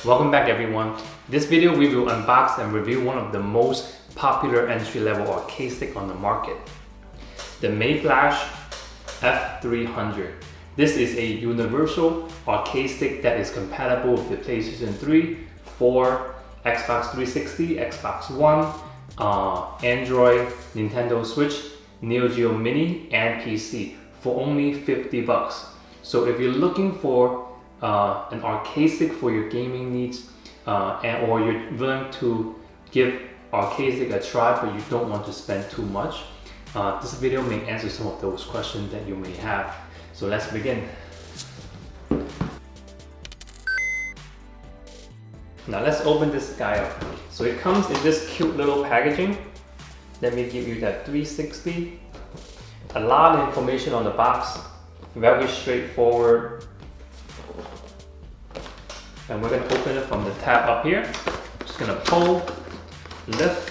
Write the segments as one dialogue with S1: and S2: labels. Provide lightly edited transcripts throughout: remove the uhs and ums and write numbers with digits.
S1: Welcome back everyone. This video we will unbox and review one of the most popular entry-level arcade stick on the market, the Mayflash F300. This is a universal arcade stick that is compatible with the PlayStation 3, 4, Xbox 360, Xbox One, Android, Nintendo Switch, Neo Geo Mini, and PC for only 50 bucks. So if you're looking for an arcade stick for your gaming needs, or you're willing to give arcade stick a try but you don't want to spend too much, this video may answer some of those questions that you may have. So let's begin. Now let's open this guy up. So it comes in this cute little packaging. Let me give you that 360. A lot of information on the box, very straightforward. And we're going to open it from the tab up here. Just going to pull, lift,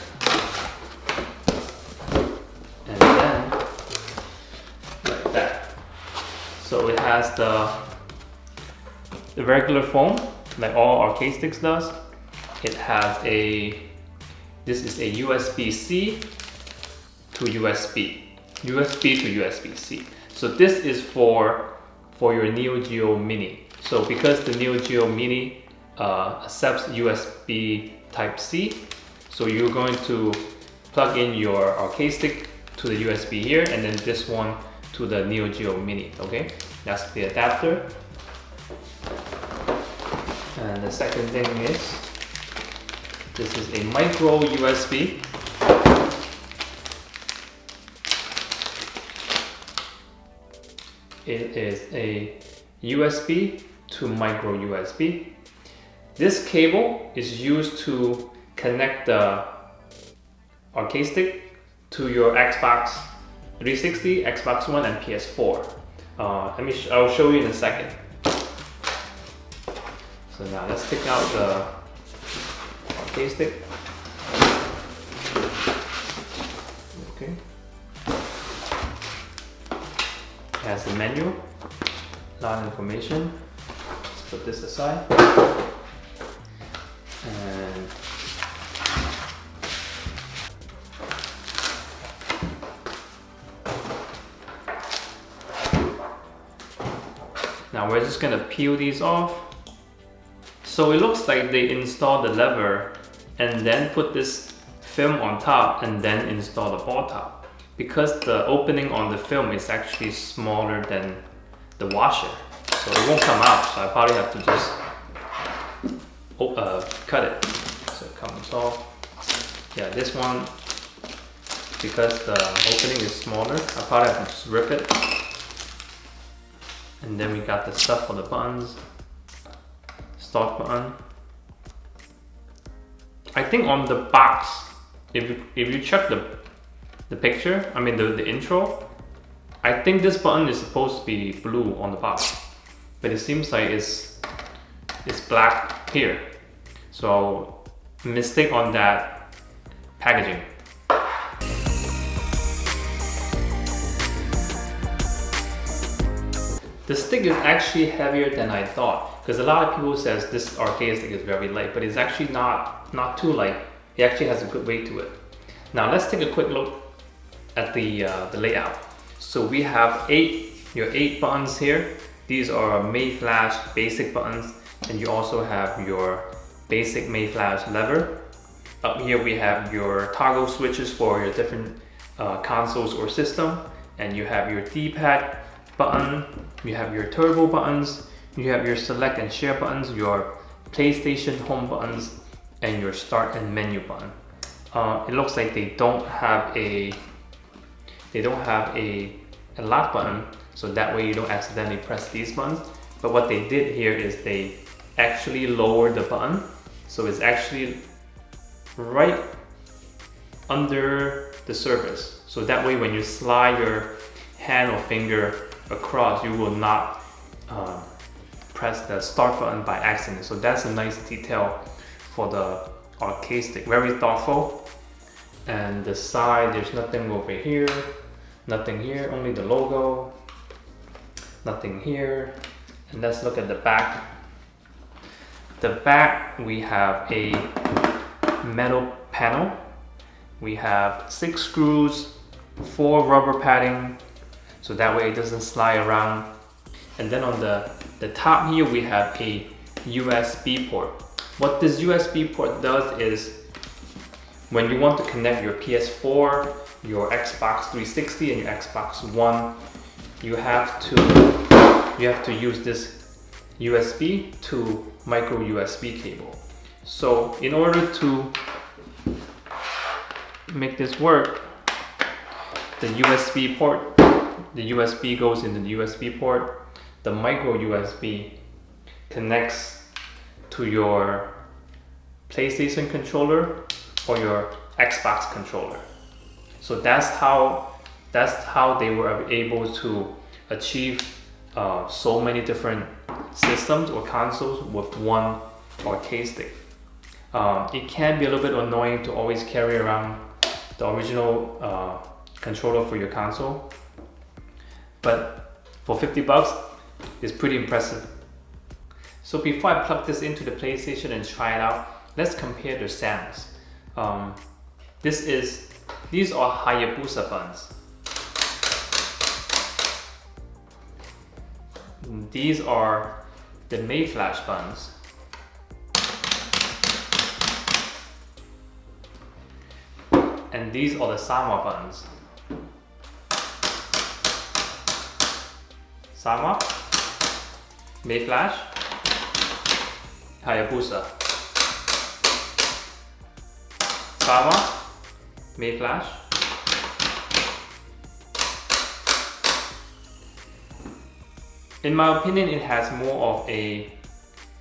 S1: and then like that. So it has the regular foam, like all arcade sticks does. It has this is a USB-C to USB to USB-C. So this is for your Neo Geo Mini. So because the Neo Geo Mini accepts USB Type-C, so you're going to plug in your arcade stick to the USB here, and then this one to the Neo Geo Mini, okay? That's the adapter. And the second thing is, this is a micro USB. It is a USB to micro USB. This cable is used to connect the arcade stick to your Xbox 360, Xbox One, and PS4. I'll show you in a second. So now let's take out the arcade stick. Okay. It has the menu, a lot of information. Let's put this aside. And now we're just gonna peel these off. So it looks like they installed the lever and then put this film on top and then install the ball top. Because the opening on the film is actually smaller than the washer, so it won't come out. So I probably have to just cut it. So it comes off. Yeah, this one, because the opening is smaller, I probably have to just rip it. And then we got the stuff for the buttons. Start button. I think on the box, if you check the picture, I mean the intro, I think this button is supposed to be blue on the box, but it seems like it's black here. So mistake on that packaging. The stick is actually heavier than I thought, because a lot of people says this arcade stick is very light, but it's actually not too light. It actually has a good weight to it. Now let's take a quick look at the layout. So we have your eight buttons here. These are Mayflash basic buttons, and you also have your basic Mayflash lever. Up here we have your toggle switches for your different consoles or system, and you have your D-pad button, you have your turbo buttons, you have your select and share buttons, your PlayStation home buttons, and your start and menu button. It looks like they don't have a lock button, so that way you don't accidentally press these buttons. But what they did here is they actually lowered the button, so it's actually right under the surface. So that way when you slide your hand or finger across, you will not press the start button by accident. So that's a nice detail for the arcade stick, very thoughtful. And the side, there's nothing over here, nothing here, only the logo, nothing here. And let's look at the back. The back, we have a metal panel. We have 6 screws, 4 rubber padding, so that way it doesn't slide around. And then on the top here, we have a USB port. What this USB port does is, when you want to connect your PS4, your Xbox 360, and your Xbox One, you have to use this USB to micro USB cable. So in order to make this work, the USB port, the USB goes into the USB port, the micro USB connects to your PlayStation controller or your Xbox controller. So that's how they were able to achieve so many different systems or consoles with one arcade stick. It can be a little bit annoying to always carry around the original controller for your console, but for 50 bucks, it's pretty impressive. So before I plug this into the PlayStation and try it out, let's compare the sounds. These are Hayabusa buns. These are the Mayflash buns. And these are the Sanwa buns. Sanwa, Mayflash, Hayabusa. Sanwa, Mayflash. In my opinion, it has more of a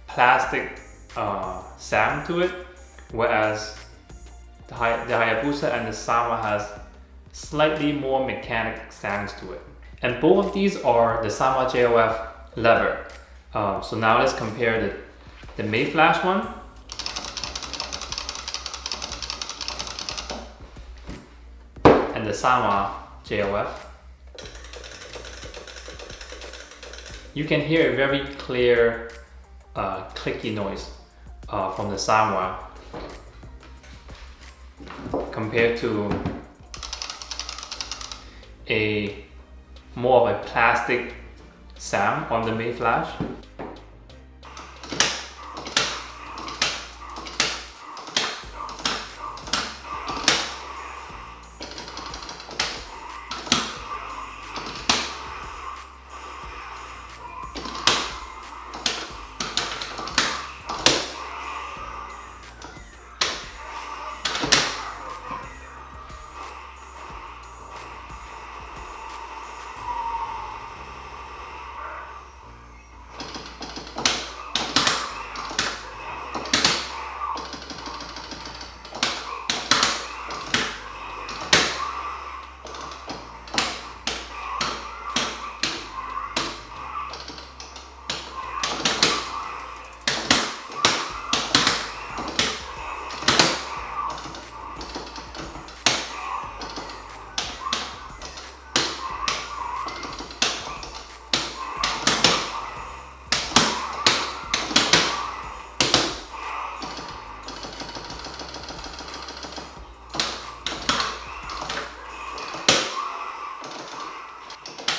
S1: plastic sound to it, whereas the Hayabusa and the Sanwa has slightly more mechanic sounds to it. And both of these are the Sanwa JOF lever. So now let's compare the Mayflash one and the Sanwa JOF. You can hear a very clear clicky noise from the Sanwa compared to a more of a plastic sound on the Mayflash.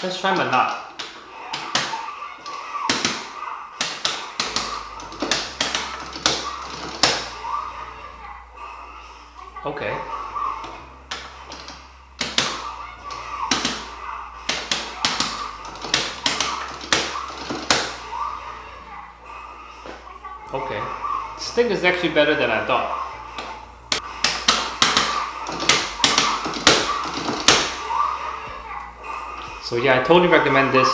S1: Let's try my knot. Okay. Okay. Stick is actually better than I thought. So yeah, I totally recommend this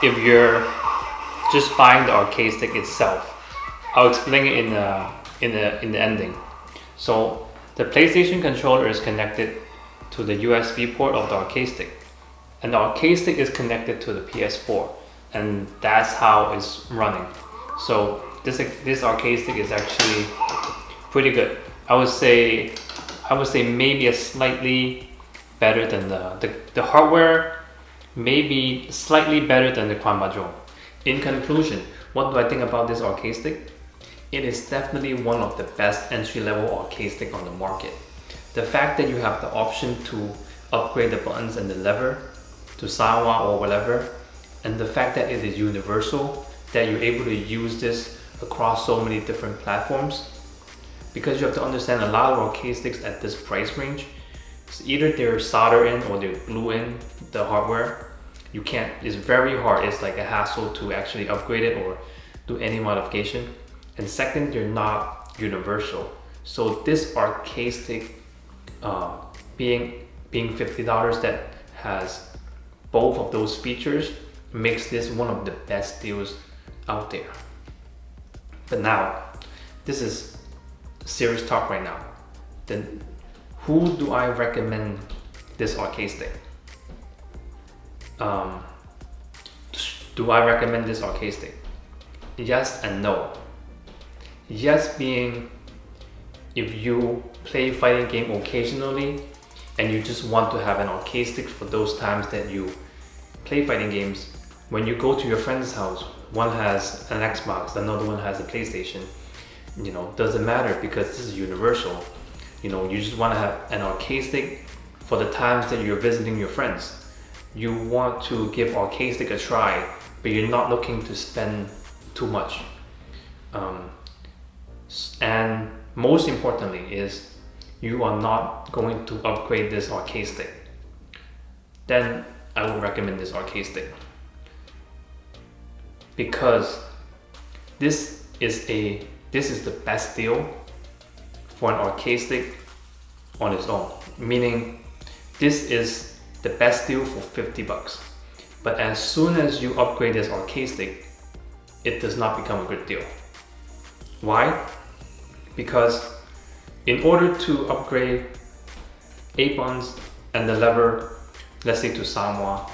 S1: if you're just buying the arcade stick itself. I'll explain it in the ending. So the PlayStation controller is connected to the USB port of the arcade stick, and the arcade stick is connected to the PS4, and that's how it's running. So this arcade stick is actually pretty good. I would say maybe a slightly better than the hardware. Maybe slightly better than the Quanbajo. In conclusion, what do I think about this arcade stick? it is definitely one of the best entry-level arcade stick on the market. The fact that you have the option to upgrade the buttons and the lever to Sanwa or whatever, and the fact that it is universal, that you're able to use this across so many different platforms. Because you have to understand, a lot of arcade sticks at this price range, so either they're solder in or they're glue in the hardware. You can't, it's very hard, it's like a hassle to actually upgrade it or do any modification. And second, they're not universal. So this arcade stick, being $50, that has both of those features, makes this one of the best deals out there. But now, this is serious talk right now. Then who do I recommend this arcade stick? Do I recommend this arcade stick? Yes and no. Yes being, if you play fighting game occasionally and you just want to have an arcade stick for those times that you play fighting games. When you go to your friend's house, one has an Xbox, another one has a PlayStation, you know, doesn't matter because this is universal. You know, you just want to have an arcade stick for the times that you're visiting your friends. You want to give arcade stick a try, but you're not looking to spend too much. And most importantly is you are not going to upgrade this arcade stick. Then I would recommend this arcade stick, because this is the best deal for an arcade stick on its own. Meaning this is the best deal for $50. But as soon as you upgrade this arcade stick, it does not become a good deal. Why? Because in order to upgrade 8 buttons and the lever, let's say to Sanwa,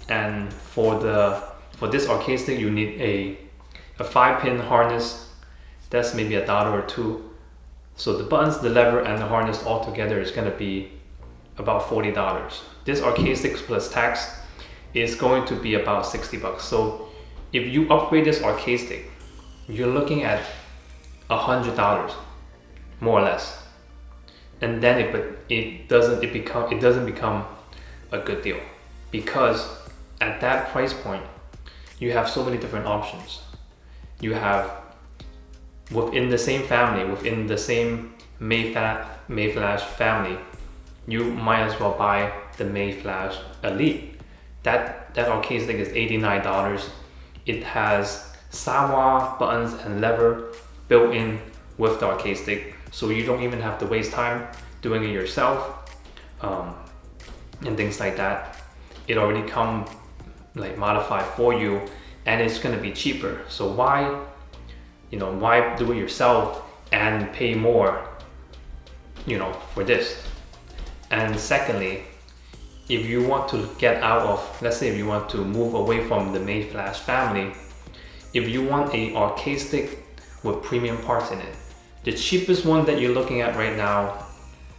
S1: and for this arcade stick you need a 5-pin harness. That's maybe $1 or $2. So the buttons, the lever, and the harness all together is going to be about $40. This arcade stick plus tax is going to be about $60. So if you upgrade this arcade stick, you're looking at $100, more or less. And then it doesn't become a good deal, because at that price point you have so many different options. You have, within the same family, within the same Mayflash family, you might as well buy the Mayflash Elite. That arcade stick is $89. It has Sanwa buttons and lever built in with the arcade stick, so you don't even have to waste time doing it yourself, and things like that. It already comes like modified for you, and it's going to be cheaper. So why do it yourself and pay more, for this? And secondly, if you want to get out of, let's say if you want to move away from the Mayflash family, if you want a arcade stick with premium parts in it, the cheapest one that you're looking at right now,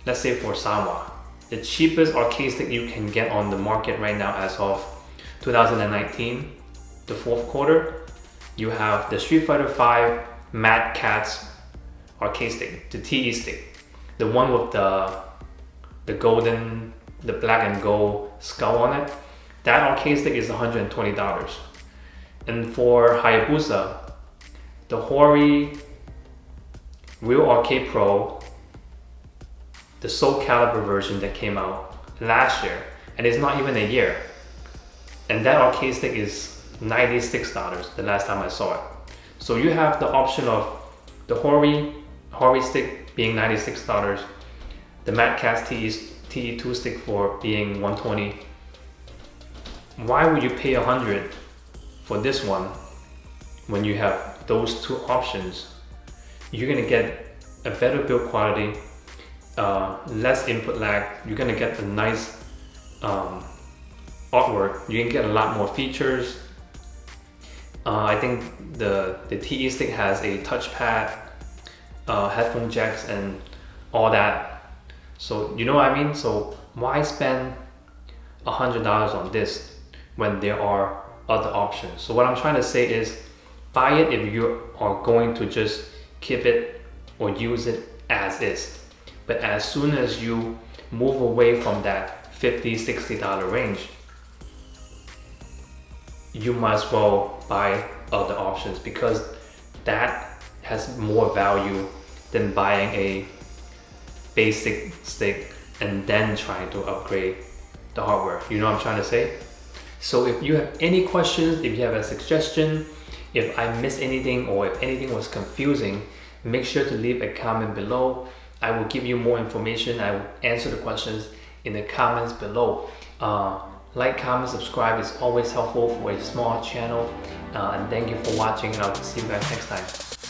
S1: let's say for Sanwa, the cheapest arcade stick you can get on the market right now as of 2019, the fourth quarter, you have the Street Fighter V Madcatz arcade stick, the TE stick, the one with the golden, the black and gold skull on it. That arcade stick is $120. And for Hayabusa, the Hori Real Arcade Pro, the Soul Calibur version that came out last year, and it's not even a year, and that arcade stick is $96 the last time I saw it. So you have the option of the Hori stick being $96, the Madcatz TE2 stick for being $120. Why would you pay $100 for this one when you have those two options? You're gonna get a better build quality, less input lag. You're gonna get a nice artwork. You can get a lot more features. I think the TE stick has a touchpad, headphone jacks, and all that. So you know what I mean? So why spend $100 on this when there are other options? So what I'm trying to say is, buy it if you are going to just keep it or use it as is. But as soon as you move away from that $50, $60 range, you might as well buy other options, because that has more value than buying a basic stick and then trying to upgrade the hardware. You know what I'm trying to say? So if you have any questions, if you have a suggestion, if I missed anything or if anything was confusing, make sure to leave a comment below. I will give you more information. I will answer the questions in the comments below. Like, comment, subscribe is always helpful for a small channel. And thank you for watching, and I'll see you guys next time.